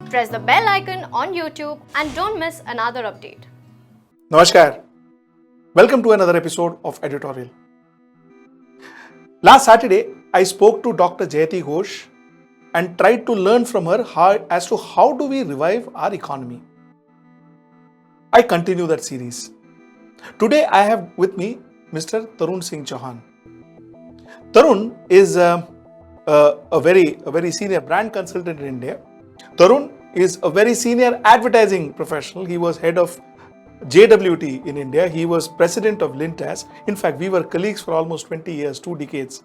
Press the bell icon on YouTube and don't miss another update. Namaskar. Welcome to another episode of Editorial. Last Saturday, I spoke to Dr. Jayati Ghosh and tried to learn from her as to how do we revive our economy. I continue that series. Today, I have with me Mr. Tarun Singh Chauhan. Tarun is a very senior brand consultant in India. Tarun is a very senior advertising professional. He was head of JWT in India. He was president of Lintas. In fact, we were colleagues for almost 20 years, 2 decades.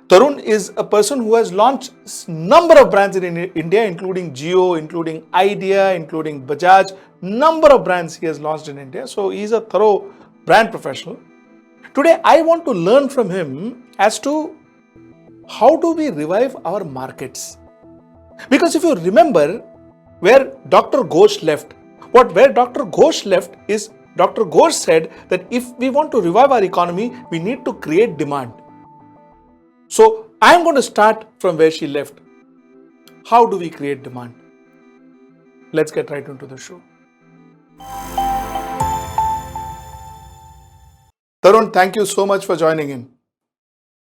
Tarun is a person who has launched a number of brands in India, including Jio, including Idea, including Bajaj. Number of brands he has launched in India. So he's a thorough brand professional. Today, I want to learn from him as to how do we revive our markets. Because if you remember where Dr. Ghosh left, where Dr. Ghosh left is Dr. Ghosh said that if we want to revive our economy, we need to create demand. So I am going to start from where she left. How do we create demand? Let's get right into the show. Tarun, thank you so much for joining in.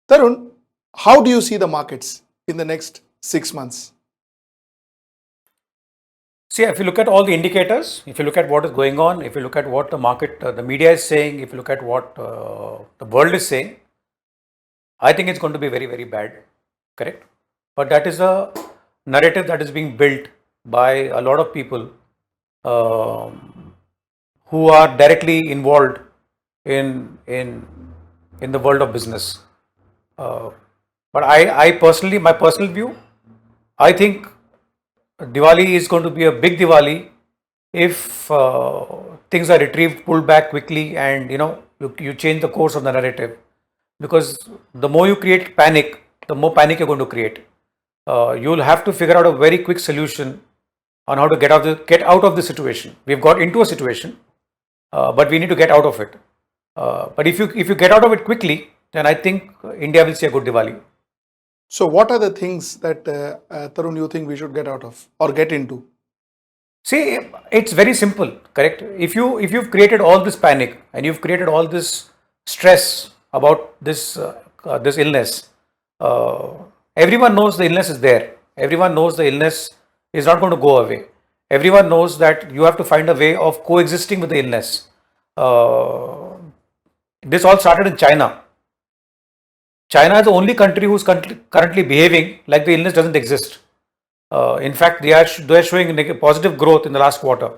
Tarun, how do you see the markets in the next 6 months? See, if you look at all the indicators, if you look at what is going on, if you look at what the market, the media is saying, if you look at what the world is saying, I think it's going to be very, very bad, correct? But that is a narrative that is being built by a lot of people who are directly involved in the world of business. But I personally, my personal view, I think Diwali is going to be a big Diwali if things are retrieved, pulled back quickly, and you change the course of the narrative. Because the more you create panic, the more panic you're going to create. You'll have to figure out a very quick solution on how to get out of the situation. We've got into a situation, but we need to get out of it. But if you get out of it quickly, then I think India will see a good Diwali. So what are the things that Tarun you think we should get out of or get into? See, it's very simple, correct? If you've created all this panic and you've created all this stress about this illness, everyone knows the illness is there. Everyone knows the illness is not going to go away. Everyone knows that you have to find a way of coexisting with the illness. This all started in China. China is the only country who's currently behaving like the illness doesn't exist. In fact, they are showing positive growth in the last quarter.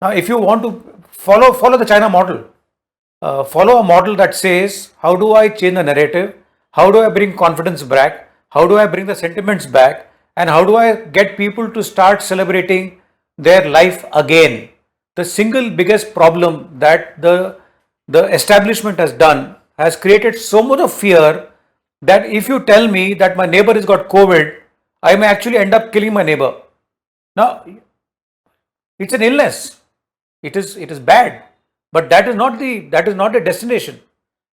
Now, if you want to follow the China model, follow a model that says, how do I change the narrative? How do I bring confidence back? How do I bring the sentiments back? And how do I get people to start celebrating their life again? The single biggest problem that the establishment has done has created so much of fear that if you tell me that my neighbor has got COVID, I may actually end up killing my neighbor. Now, it's an illness. It is bad, but that is not the destination.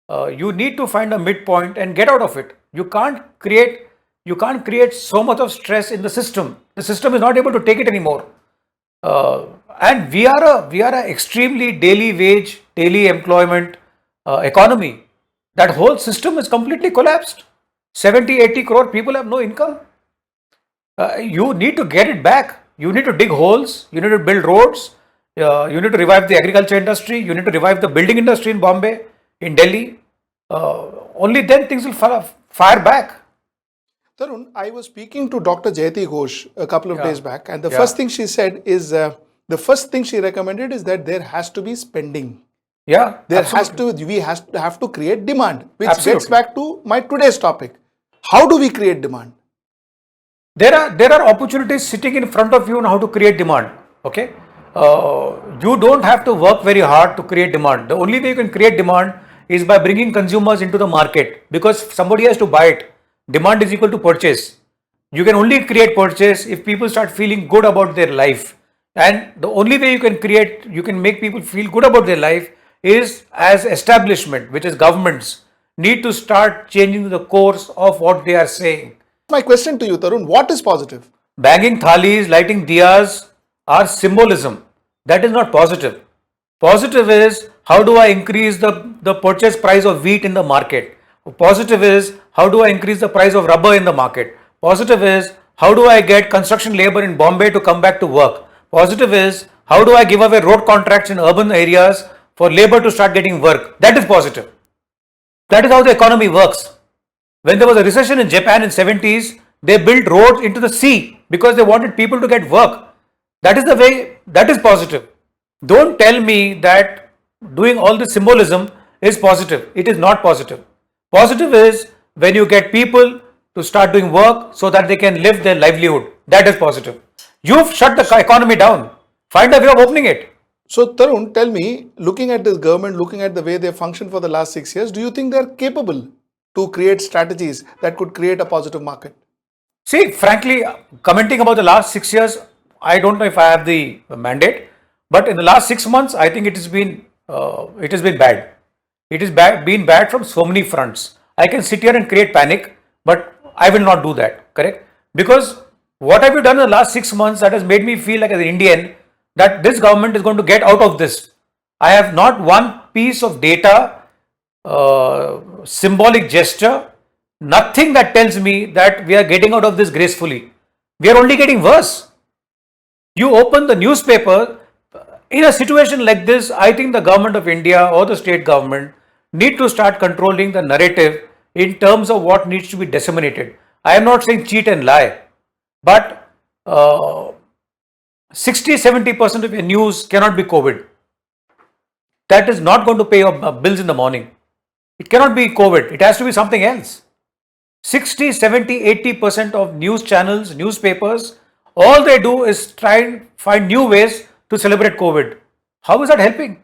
You need to find a midpoint and get out of it. You can't create so much of stress in the system. The system is not able to take it anymore. And we are a extremely daily wage, daily employment economy. That whole system is completely collapsed. 70-80 crore people have no income. You need to get it back. You need to dig holes. You need to build roads. You need to revive the agriculture industry. You need to revive the building industry in Bombay, in Delhi. Only then things will fire back. Tarun, I was speaking to Dr. Jayati Ghosh a couple of days back, and the first thing she said is, the first thing she recommended is that there has to be spending. Yeah, we have to create demand, which gets back to my today's topic. How do we create demand? There are opportunities sitting in front of you on how to create demand. Okay, you don't have to work very hard to create demand. The only way you can create demand is by bringing consumers into the market, because somebody has to buy it. Demand is equal to purchase. You can only create purchase if people start feeling good about their life. And the only way you can make people feel good about their life is as establishment, which is governments, need to start changing the course of what they are saying. My question to you, Tarun, what is positive? banging thalis, lighting diyas are symbolism. That is not positive. Positive is how do I increase the purchase price of wheat in the market. Positive is how do I increase the price of rubber in the market. Positive is how do I get construction labor in Bombay to come back to work. Positive is how do I give away road contracts in urban areas for labor to start getting work. That is positive. That is how the economy works. When there was a recession in Japan in 70s, they built roads into the sea because they wanted people to get work. That is the way, that is positive. Don't tell me that doing all this symbolism is positive. It is not positive. Positive is when you get people to start doing work so that they can live their livelihood. That is positive. You've shut the economy down. Find a way of opening it. So Tarun, tell me, looking at this government, looking at the way they functioned for the last 6 years, do you think they're capable to create strategies that could create a positive market? See, frankly, commenting about the last 6 years, I don't know if I have the mandate, but in the last 6 months, I think it has been bad. It has been bad from so many fronts. I can sit here and create panic, but I will not do that. Correct? Because what have you done in the last 6 months that has made me feel like as an Indian that this government is going to get out of this? I have not one piece of data, symbolic gesture, nothing that tells me that we are getting out of this gracefully. We are only getting worse. You open the newspaper, in a situation like this, I think the government of India or the state government need to start controlling the narrative in terms of what needs to be disseminated. I am not saying cheat and lie, but 60-70% of your news cannot be COVID. That is not going to pay your bills in the morning. It cannot be COVID. It has to be something else. 60, 70, 80% of news channels, newspapers, all they do is try and find new ways to celebrate COVID. How is that helping?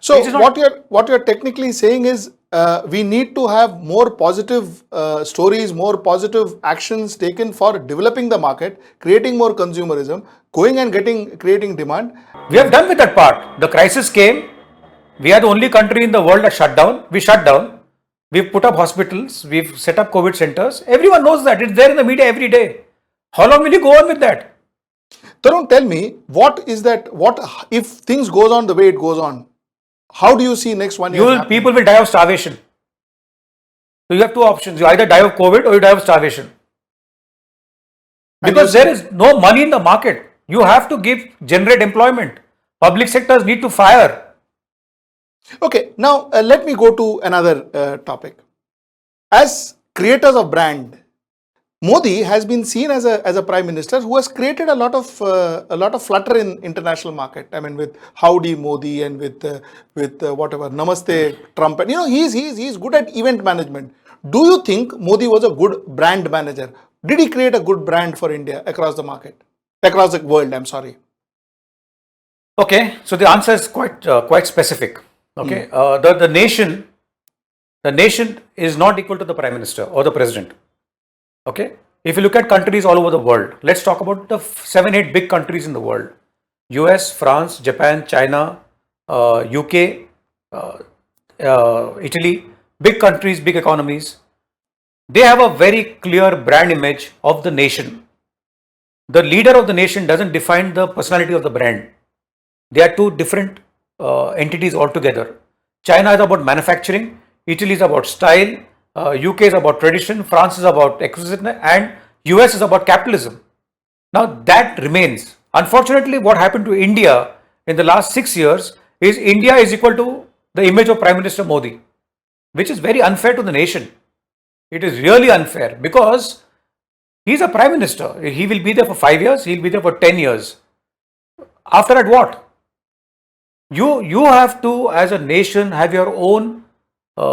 So what you're technically saying is we need to have more positive stories, more positive actions taken for developing the market, creating more consumerism, going and creating demand. We have done with that part. The crisis came. We are the only country in the world that shut down. We shut down. We've put up hospitals. We've set up COVID centers. Everyone knows that. It's there in the media every day. How long will you go on with that? Tarun, tell me, what is that? What if things goes on the way it goes on? How do you see next 1 year? People will die of starvation. So you have two options. You either die of COVID or you die of starvation. Because there is no money in the market. You have to generate employment. Public sectors need to fire. Okay, now let me go to another topic. As creators of brand, Modi has been seen as a prime minister who has created a lot of flutter in international market. I mean, with Howdy Modi and with whatever Namaste Trump, and he's good at event management. Do you think Modi was a good brand manager? Did he create a good brand for India across the world? I'm sorry. Okay, so the answer is quite specific. Okay, the nation is not equal to the prime minister or the president. Okay, if you look at countries all over the world, let's talk about the 7-8 big countries in the world: US, France, Japan, China, UK, Italy. Big countries, big economies. They have a very clear brand image of the nation. The leader of the nation doesn't define the personality of the brand. They are two different entities altogether. China is about manufacturing, Italy is about style, UK is about tradition, France is about exquisiteness, and US is about capitalism. Now that remains. Unfortunately, what happened to India in the last 6 years is India is equal to the image of Prime Minister Modi, which is very unfair to the nation. It is really unfair because he is a Prime Minister. He will be there for 5 years, he will be there for 10 years. After that, what? You have to, as a nation, have your own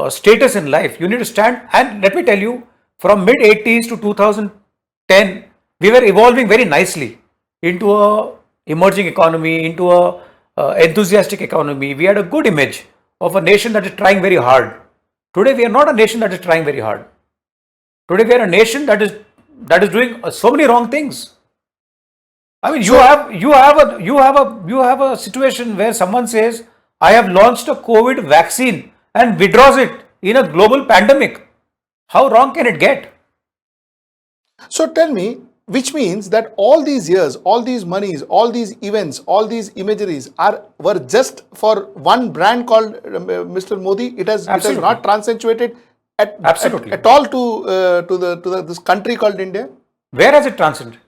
status in life. You need to stand, and let me tell you, from mid-80s to 2010, we were evolving very nicely into a emerging economy, into a enthusiastic economy. We had a good image of a nation that is trying very hard. Today, we are not a nation that is trying very hard. Today, we are a nation that is doing so many wrong things. I mean, you have a situation where someone says, I have launched a COVID vaccine and withdraws it in a global pandemic. How wrong can it get? So tell me, which means that all these years, all these monies, all these events, all these imageries were just for one brand called Mr. Modi. It has Absolutely. not transactuated Absolutely. at all to this country called India. Where has it transcended?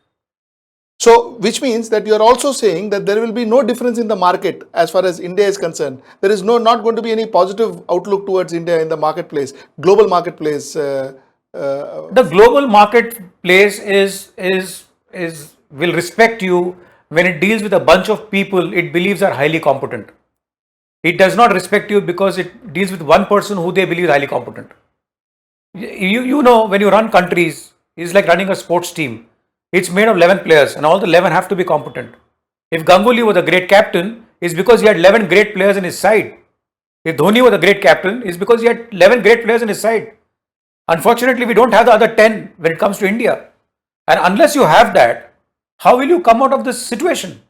So, which means that you are also saying that there will be no difference in the market as far as India is concerned. There is not going to be any positive outlook towards India in the marketplace, global marketplace. The global marketplace will respect you when it deals with a bunch of people it believes are highly competent. It does not respect you because it deals with one person who they believe is highly competent. You know, when you run countries, it's like running a sports team. It's made of 11 players and all the 11 have to be competent. If Ganguly was a great captain, it's because he had 11 great players in his side. If Dhoni was a great captain, it's because he had 11 great players in his side. Unfortunately, we don't have the other 10 when it comes to India. And unless you have that, how will you come out of this situation?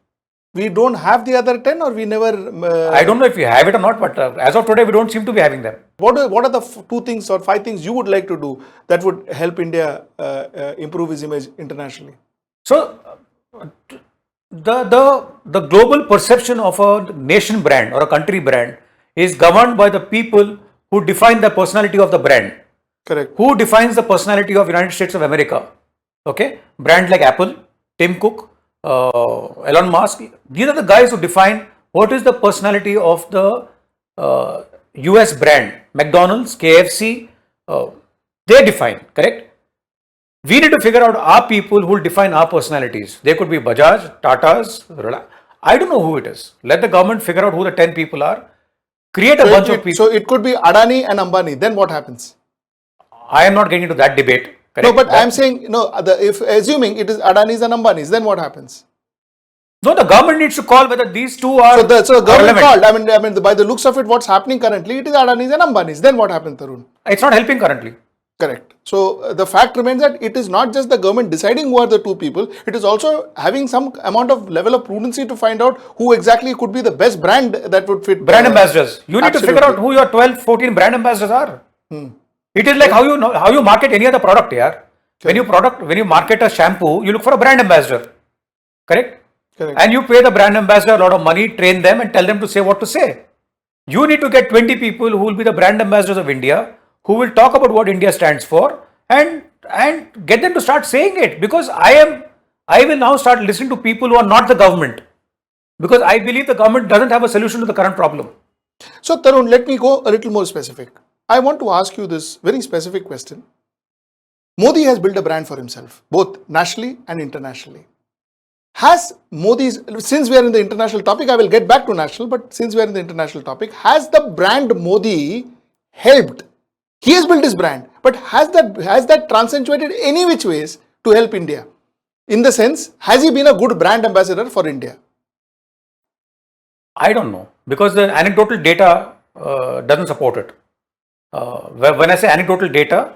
We don't have the other 10, or we never. I don't know if you have it or not, but as of today, we don't seem to be having them. What are the 2 things or 5 things you would like to do that would help India improve its image internationally? So, the global perception of a nation brand or a country brand is governed by the people who define the personality of the brand. Correct. Who defines the personality of United States of America? Okay, brands like Apple, Tim Cook, Elon Musk. These are the guys who define what is the personality of the US brand. McDonald's, KFC, they define, correct? We need to figure out our people who will define our personalities. They could be Bajaj, Tata's, I don't know who it is. Let the government figure out who the 10 people are. Create a bunch of people. So it could be Adani and Ambani. Then what happens? I am not getting into that debate. Correct? No, but I am saying, if assuming it is Adani's and Ambani's, then what happens? No, the government needs to call whether these two are. So the government relevant. called. I mean, by the looks of it, what's happening currently, it is Adani's and Ambani's. Then what happens, Tarun? It's not helping currently. Correct. So the fact remains that it is not just the government deciding who are the 2 people. It is also having some amount of level of prudency to find out who exactly could be the best brand that would fit. Brand ambassadors. You need absolutely. to figure out who your 12, 14 brand ambassadors are. It is like how you market any other product, yeah. When you market a shampoo, you look for a brand ambassador. Correct? Correct. And you pay the brand ambassador a lot of money, train them and tell them to say what to say. You need to get 20 people who will be the brand ambassadors of India, who will talk about what India stands for and get them to start saying it, because I will now start listening to people who are not the government, because I believe the government doesn't have a solution to the current problem. So Tarun, let me go a little more specific. I want to ask you this very specific question. Modi has built a brand for himself, both nationally and internationally. Has since we are in the international topic, I will get back to national, but since we are in the international topic, has the brand Modi helped? He has built his brand, but has that transcentuated any which ways to help India? In the sense, has he been a good brand ambassador for India? I don't know, because the anecdotal data doesn't support it. When I say anecdotal data,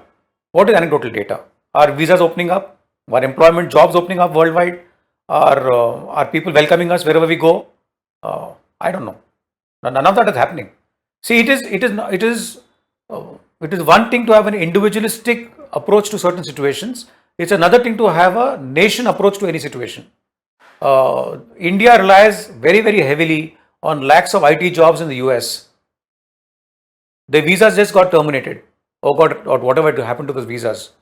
what is anecdotal data? Are visas opening up? Are employment jobs opening up worldwide? Are people welcoming us wherever we go? I don't know. None of that is happening. See, it is one thing to have an individualistic approach to certain situations. It's another thing to have a nation approach to any situation. India relies very, very heavily on lakhs of IT jobs in the US. The visas just got terminated. Oh God, or whatever happened to those visas.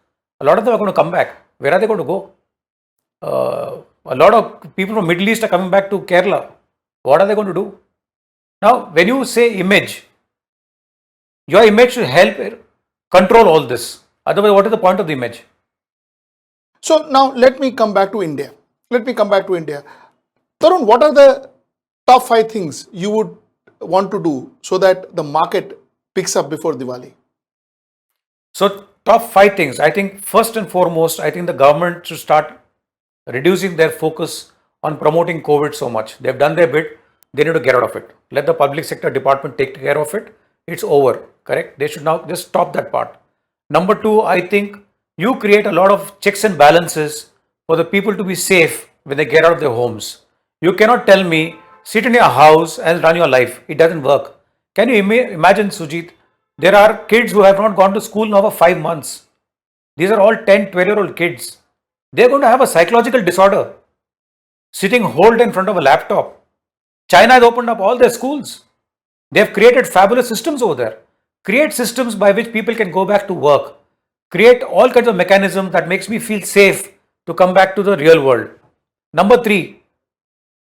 A lot of them are going to come back. Where are they going to go? A lot of people from Middle East are coming back to Kerala. What are they going to do? Now, when you say image, your image should help control all this. Otherwise, what is the point of the image? So now let me come back to India. Tarun, what are the top 5 things you would want to do so that the market picks up before Diwali? So top 5 things. I think first and foremost, I think the government should start reducing their focus on promoting COVID so much. They've done their bit. They need to get out of it. Let the public sector department take care of it. It's over. Correct? They should now just stop that part. Number 2, I think you create a lot of checks and balances for the people to be safe when they get out of their homes. You cannot tell me, sit in your house and run your life. It doesn't work. Can you imagine, Sujit? There are kids who have not gone to school now for 5 months. These are all 10, 12-year-old kids. they're going to have a psychological disorder sitting hold in front of a laptop. China has opened up all their schools. They have created fabulous systems over there. Create systems by which people can go back to work. Create all kinds of mechanisms that makes me feel safe to come back to the real world. Number 3,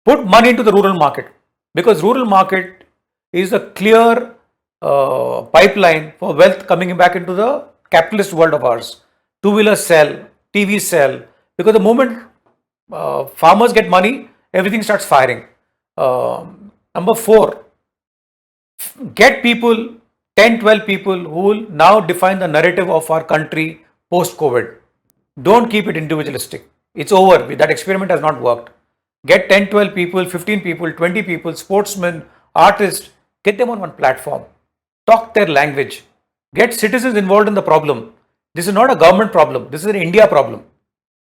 put money into the rural market, because rural market is a clear pipeline for wealth coming back into the capitalist world of ours. Two-wheelers sell, TV sell, because the moment farmers get money, everything starts firing. Number 4, get people, 10, 12 people who will now define the narrative of our country post-COVID. Don't keep it individualistic. It's over. That experiment has not worked. Get 10, 12 people, 15 people, 20 people, sportsmen, artists, get them on one platform. Talk their language. Get citizens involved in the problem. This is not a government problem. This is an India problem.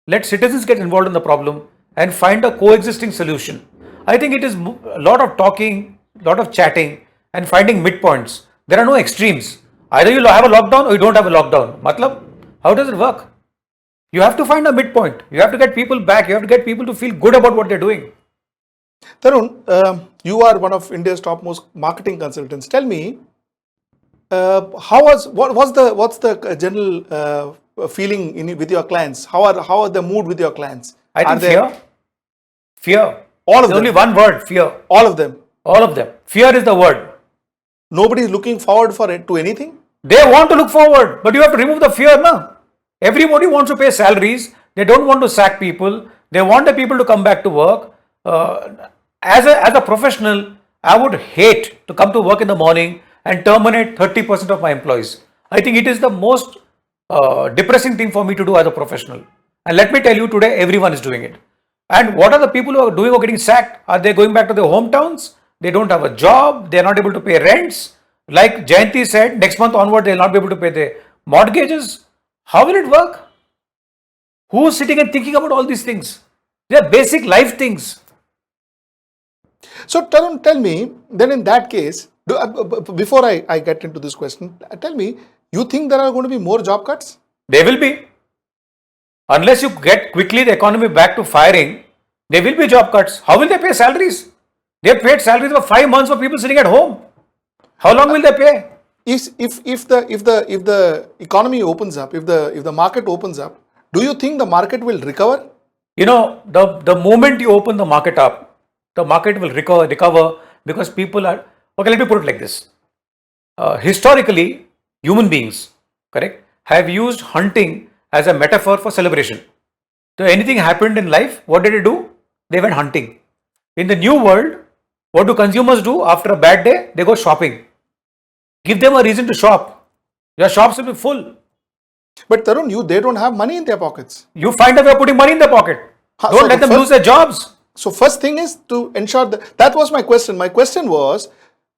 Let citizens get involved in the problem and find a coexisting solution. I think it is a lot of talking, a lot of chatting and finding midpoints. There are no extremes. Either you have a lockdown or you don't have a lockdown. Matlab, how does it work? You have to find a midpoint. You have to get people back. You have to get people to feel good about what they're doing. Tarun, you are one of India's topmost marketing consultants. Tell me, what's the general feeling with your clients? How are the mood with your clients? I think fear. All of There's them. only one word, fear. All of them. All of them. Fear is the word. Nobody is looking forward to anything. They want to look forward, but you have to remove the fear now. Everybody wants to pay salaries. They don't want to sack people. They want the people to come back to work. As a professional, I would hate to come to work in the morning and terminate 30% of my employees. I think it is the most depressing thing for me to do as a professional. And let me tell you, today everyone is doing it. And what are the people who are doing or getting sacked? Are they going back to their hometowns? They don't have a job. They are not able to pay rents. Like Jayanti said, next month onward, they will not be able to pay their mortgages. How will it work? Who is sitting and thinking about all these things? They are basic life things. So Tarun, tell me, then in that case, before I get into this question, tell me, you think there are going to be more job cuts? There will be. Unless you get quickly the economy back to firing, there will be job cuts. How will they pay salaries? They have paid salaries for 5 months for people sitting at home. How long will they pay? If the economy opens up, if the market opens up, do you think the market will recover? You know, the moment you open the market up, the market will recover because people are. Okay, let me put it like this. Historically, human beings, correct, have used hunting as a metaphor for celebration. So anything happened in life, what did they do? They went hunting. In the new world, what do consumers do after a bad day? They go shopping. Give them a reason to shop. Your shops will be full. But Tarun, they don't have money in their pockets. You find a way of putting money in their pocket. Don't let them lose their jobs. So first thing is to ensure that was my question. My question was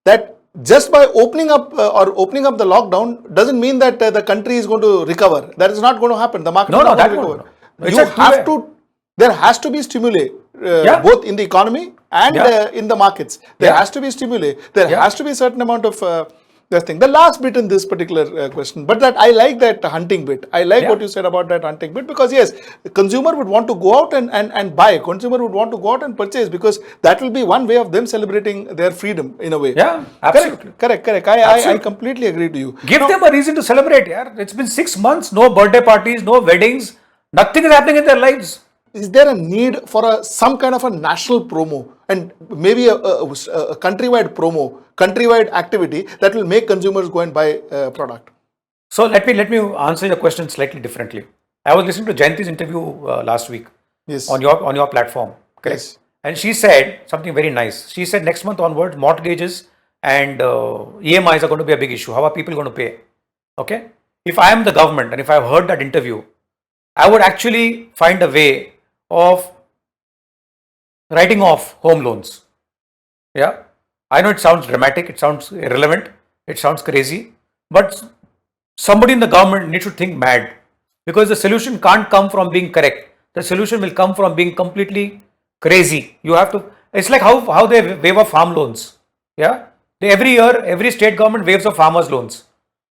that just by opening up the lockdown doesn't mean that the country is going to recover. That is not going to happen. The market is not going to recover. You have to. There has to be stimuli, both in the economy and in the markets. There has to be stimuli. There has to be a certain amount of this thing. The last bit in this particular question, but that I like that hunting bit. I like what you said about that hunting bit, because yes, the consumer would want to go out and buy. Consumer would want to go out and purchase, because that will be one way of them celebrating their freedom in a way. Yeah, absolutely. Correct. I completely agree to you. Give them a reason to celebrate. Yeah, it's been 6 months. No birthday parties, no weddings. Nothing is happening in their lives. Is there a need for some kind of a national promo and maybe a countrywide promo, countrywide activity that will make consumers go and buy a product? So let me answer your question slightly differently. I was listening to Jayanti's interview last week. Yes. On your platform. Correct. Yes. And she said something very nice. She said next month onwards, mortgages and EMIs are going to be a big issue. How are people going to pay? Okay. If I am the government and if I have heard that interview, I would actually find a way of writing off home loans. Yeah, I know it sounds dramatic, it sounds irrelevant, it sounds crazy, but somebody in the government needs to think mad, because the solution can't come from being correct. The solution will come from being completely crazy. You have to. It's like how they waive off farm loans. Yeah, every year every state government waives off farmers' loans,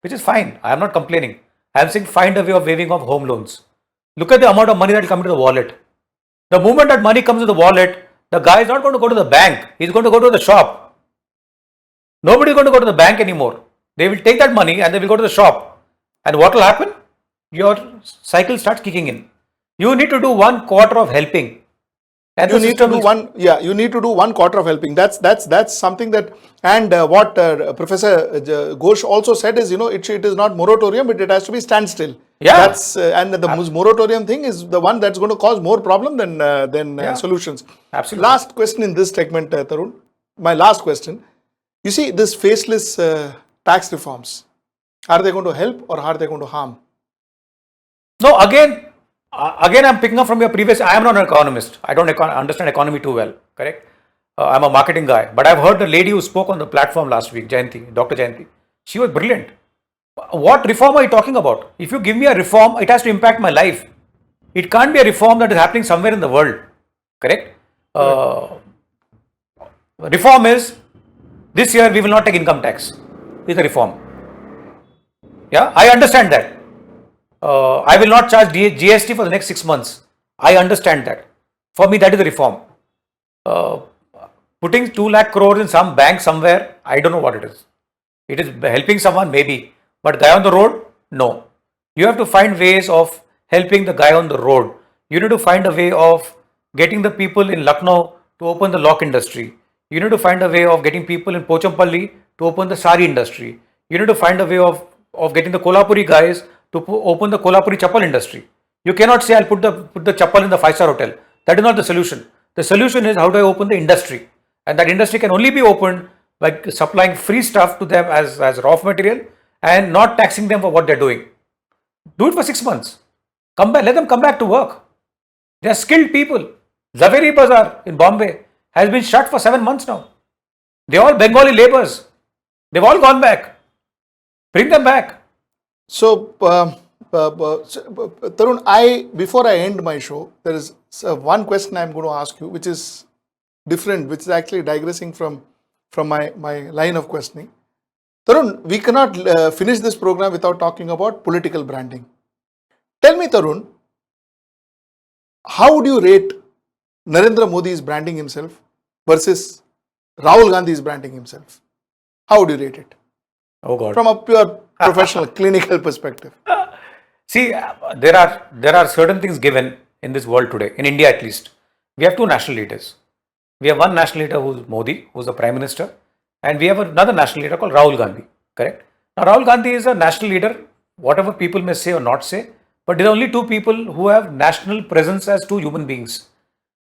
which is fine. I am not complaining. I am saying find a way of waiving off home loans. Look at the amount of money that will come into the wallet. The moment that money comes in the wallet, the guy is not going to go to the bank. He's going to go to the shop. Nobody is going to go to the bank anymore. They will take that money and they will go to the shop. And what will happen? Your cycle starts kicking in. You need to do 1/4 of helping. And You the need to system do will- one. Yeah, you need to do 1/4 of helping. That's something that. And what Professor Ghosh also said is, it is not moratorium, but it has to be standstill. Yeah. That's and the moratorium thing is the one that's going to cause more problem than Yeah. solutions. Absolutely. Last question in this segment, Tarun. My last question. You see, this faceless tax reforms, are they going to help or are they going to harm? No, again, I'm picking up from your previous. I am not an economist. I don't understand economy too well. Correct. I'm a marketing guy, but I've heard the lady who spoke on the platform last week, Jayanti, Dr. Jayanti. She was brilliant. What reform are you talking about? If you give me a reform, it has to impact my life. It can't be a reform that is happening somewhere in the world. Correct. Reform is this year we will not take income tax. Is a reform. Yeah, I understand that. I will not charge GST for the next 6 months. I understand that. For me, that is a reform. Putting 2 lakh crores in some bank somewhere, I don't know what it is. It is helping someone, maybe. But guy on the road, no. You have to find ways of helping the guy on the road. You need to find a way of getting the people in Lucknow to open the lock industry. You need to find a way of getting people in Pochampalli to open the sari industry. You need to find a way of getting the Kolhapuri guys to open the Kolhapuri chappal industry. You cannot say I'll put the chappal in the 5-star hotel. That is not the solution. The solution is how do I open the industry? And that industry can only be opened by supplying free stuff to them as raw material and not taxing them for what they're doing. Do it for 6 months. Come back, let them come back to work. They are skilled people. Zaveri Bazaar in Bombay has been shut for 7 months now. They're all Bengali laborers. They've all gone back. Bring them back. So, Tarun, before I end my show, there is one question I'm going to ask you, which is different, which is actually digressing from my line of questioning. Tarun, we cannot finish this program without talking about political branding. Tell me, Tarun, how would you rate Narendra Modi's branding himself versus Rahul Gandhi's branding himself? How would you rate it? Oh God. From a pure professional, clinical perspective. See, there are certain things given in this world today, in India at least. We have 2 national leaders. We have one national leader who's Modi, who's the Prime Minister, and we have another national leader called Rahul Gandhi. Correct? Now, Rahul Gandhi is a national leader, whatever people may say or not say, but there are only 2 people who have national presence as 2 human beings.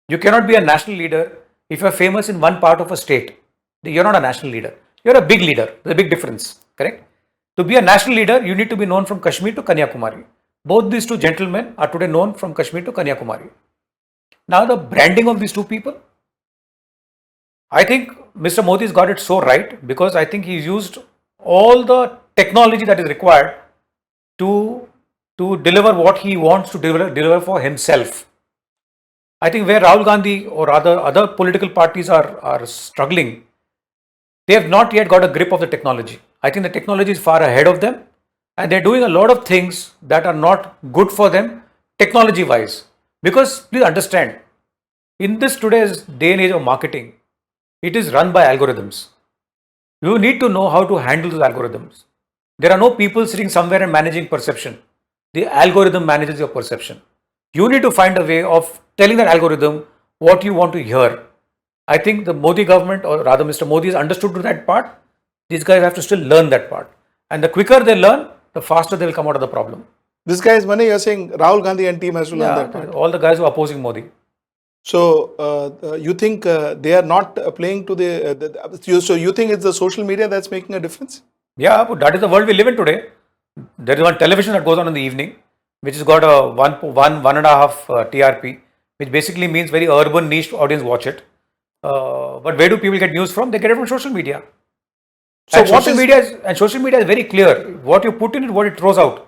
You cannot be a national leader if you're famous in one part of a state. You're not a national leader. You're a big leader. There's a big difference. Correct? To be a national leader, you need to be known from Kashmir to Kanyakumari. Both these 2 gentlemen are today known from Kashmir to Kanyakumari. Now, the branding of these 2 people, I think Mr. Modi's got it so right because I think he's used all the technology that is required to deliver what he wants to deliver for himself. I think where Rahul Gandhi or other political parties are struggling, they have not yet got a grip of the technology. I think the technology is far ahead of them and they're doing a lot of things that are not good for them technology wise. Because please understand, in this today's day and age of marketing, it is run by algorithms. You need to know how to handle those algorithms. There are no people sitting somewhere and managing perception. The algorithm manages your perception. You need to find a way of telling that algorithm what you want to hear. I think the Modi government, or rather Mr. Modi, has understood that part. These guys have to still learn that part. And the quicker they learn, the faster they will come out of the problem. This guy is money, you're saying Rahul Gandhi and team has to learn that part. All the guys who are opposing Modi. So, you think they are not playing to so you think it's the social media that's making a difference? Yeah, but that is the world we live in today. There is one television that goes on in the evening, which has got a 1.5 TRP, which basically means very urban niche audience watch it. But where do people get news from? They get it from social media. So social media is very clear. What you put in it, what it throws out.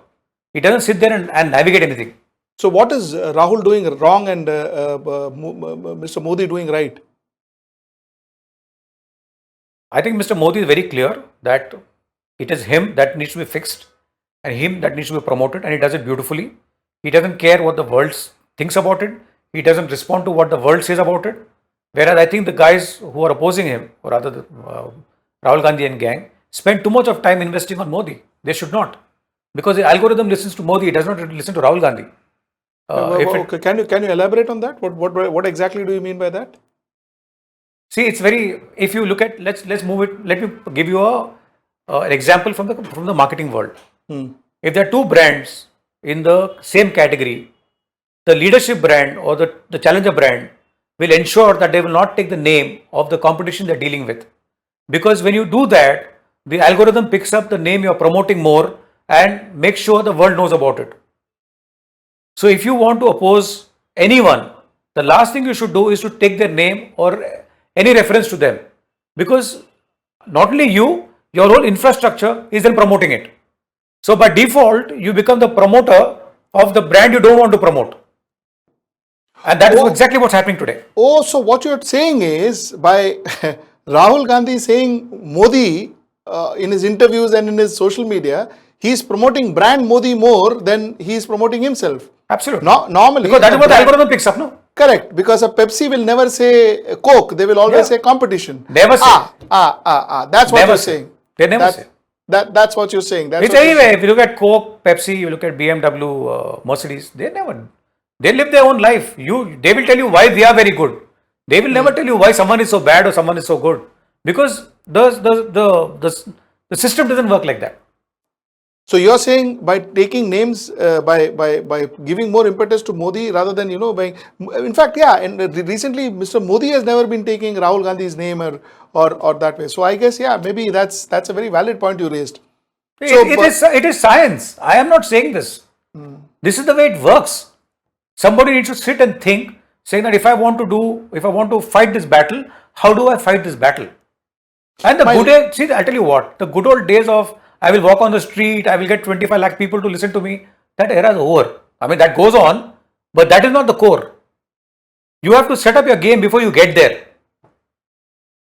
It doesn't sit there and navigate anything. So what is Rahul doing wrong and Mr. Modi doing right? I think Mr. Modi is very clear that it is him that needs to be fixed and him that needs to be promoted, and he does it beautifully. He doesn't care what the world thinks about it. He doesn't respond to what the world says about it. Whereas I think the guys who are opposing him, or rather Rahul Gandhi and gang, spend too much of time investing on Modi. They should not. Because the algorithm listens to Modi, it does not listen to Rahul Gandhi. Okay, can you elaborate on that? What exactly do you mean by that? See, it's very. If you look at, let's move it. Let me give you an example from the marketing world. If there are two brands in the same category, the leadership brand or the challenger brand will ensure that they will not take the name of the competition they're dealing with, because when you do that, the algorithm picks up the name you're promoting more and makes sure the world knows about it. So if you want to oppose anyone, the last thing you should do is to take their name or any reference to them, because not only you, your whole infrastructure is then promoting it. So by default, you become the promoter of the brand you don't want to promote. And that is exactly what's happening today. Oh, so what you're saying is, by Rahul Gandhi saying Modi in his interviews and in his social media, he's promoting brand Modi more than he's promoting himself. Absolutely. Normally, because that is what the algorithm picks up, no? Correct, because a Pepsi will never say Coke, they will always say competition. Never say. That's what Never you're say. saying. They never say. That's what you're saying. It's anyway, if you look at Coke, Pepsi, you look at BMW, Mercedes, they live their own life. They will tell you why they are very good. They will never tell you why someone is so bad or someone is so good, because the system doesn't work like that. So you're saying by taking names, by giving more impetus to Modi rather than, by, in fact, yeah, and recently Mr. Modi has never been taking Rahul Gandhi's name or that way. So I guess, yeah, maybe that's a very valid point you raised. It is science. I am not saying this. This is the way it works. Somebody needs to sit and think, saying that if I want to fight this battle, how do I fight this battle? And I tell you what, the good old days of I will walk on the street, I will get 25 lakh people to listen to me, that era is over. I mean, that goes on, but that is not the core. You have to set up your game before you get there.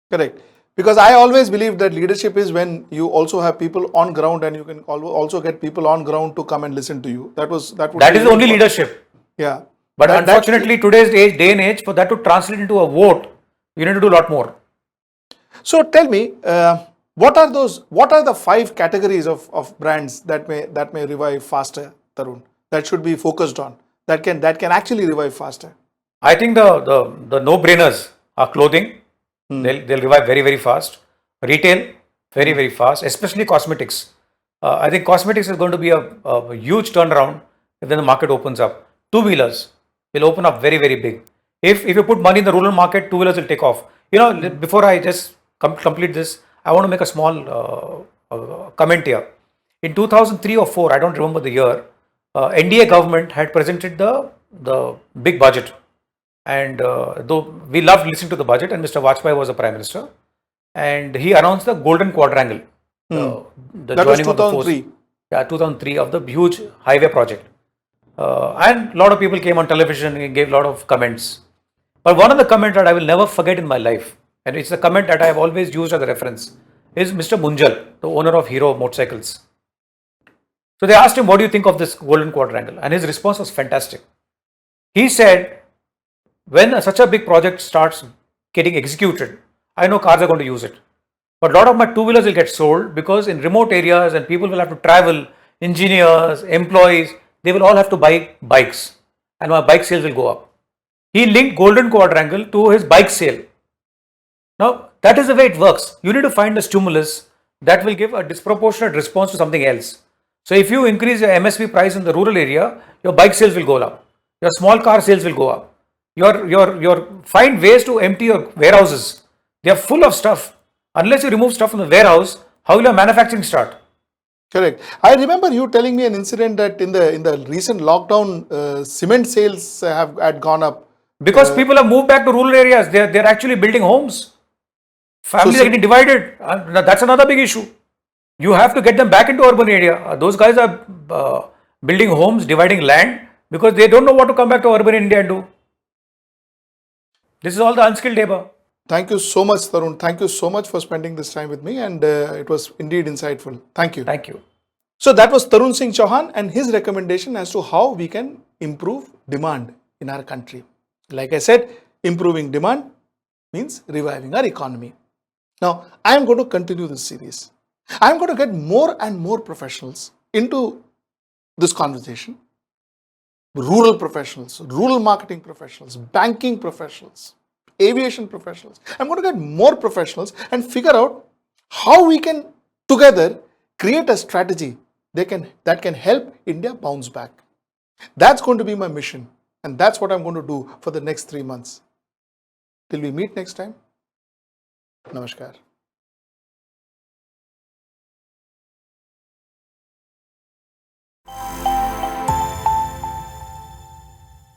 Correct. Because I always believe that leadership is when you also have people on ground and you can also get people on ground to come and listen to you. That is the only leadership. Yeah. But unfortunately, today's day and age, for that to translate into a vote, you need to do a lot more. So tell me, what are the 5 categories of brands that may revive faster, Tarun, that should be focused on, that can actually revive faster? I think the no-brainers are clothing. They'll revive very, very fast. Retail, very, very fast, especially cosmetics. I think cosmetics is going to be a huge turnaround if then the market opens up. Two-wheelers will open up very, very big. If you put money in the rural market, two-wheelers will take off. Before I just complete this, I want to make a small comment here. In 2003 or 4, I don't remember the year, NDA government had presented the big budget. And though we loved listening to the budget, and Mr. Vajpayee was the Prime Minister, and he announced the Golden Quadrangle. That was 2003. 2003 of the huge highway project. And a lot of people came on television and gave a lot of comments. But one of the comments that I will never forget in my life, and it's the comment that I have always used as a reference, is Mr. Munjal, the owner of Hero Motorcycles. So they asked him, what do you think of this Golden Quadrangle? And his response was fantastic. He said, when such a big project starts getting executed, I know cars are going to use it. But a lot of my two-wheelers will get sold, because in remote areas and people will have to travel, engineers, employees, they will all have to buy bikes, and my bike sales will go up. He linked Golden Quadrangle to his bike sale. Now, that is the way it works. You need to find a stimulus that will give a disproportionate response to something else. So if you increase your MSP price in the rural area, your bike sales will go up. Your small car sales will go up. Your find ways to empty your warehouses. They are full of stuff. Unless you remove stuff from the warehouse, how will your manufacturing start? Correct. I remember you telling me an incident that in the recent lockdown, cement sales had gone up. Because people have moved back to rural areas. They're actually building homes. Families are getting divided. That's another big issue. You have to get them back into urban area. Those guys are building homes, dividing land, because they don't know what to come back to urban India and do. This is all the unskilled labor. Thank you so much, Tarun. Thank you so much for spending this time with me, and it was indeed insightful. Thank you. Thank you. So that was Tarun Singh Chauhan and his recommendation as to how we can improve demand in our country. Like I said, improving demand means reviving our economy. Now, I am going to continue this series. I am going to get more and more professionals into this conversation. Rural professionals, rural marketing professionals, banking professionals, aviation professionals. I'm going to get more professionals and figure out how we can together create a strategy that can help India bounce back. That's going to be my mission, and that's what I'm going to do for the next 3 months. Till we meet next time. Namaskar.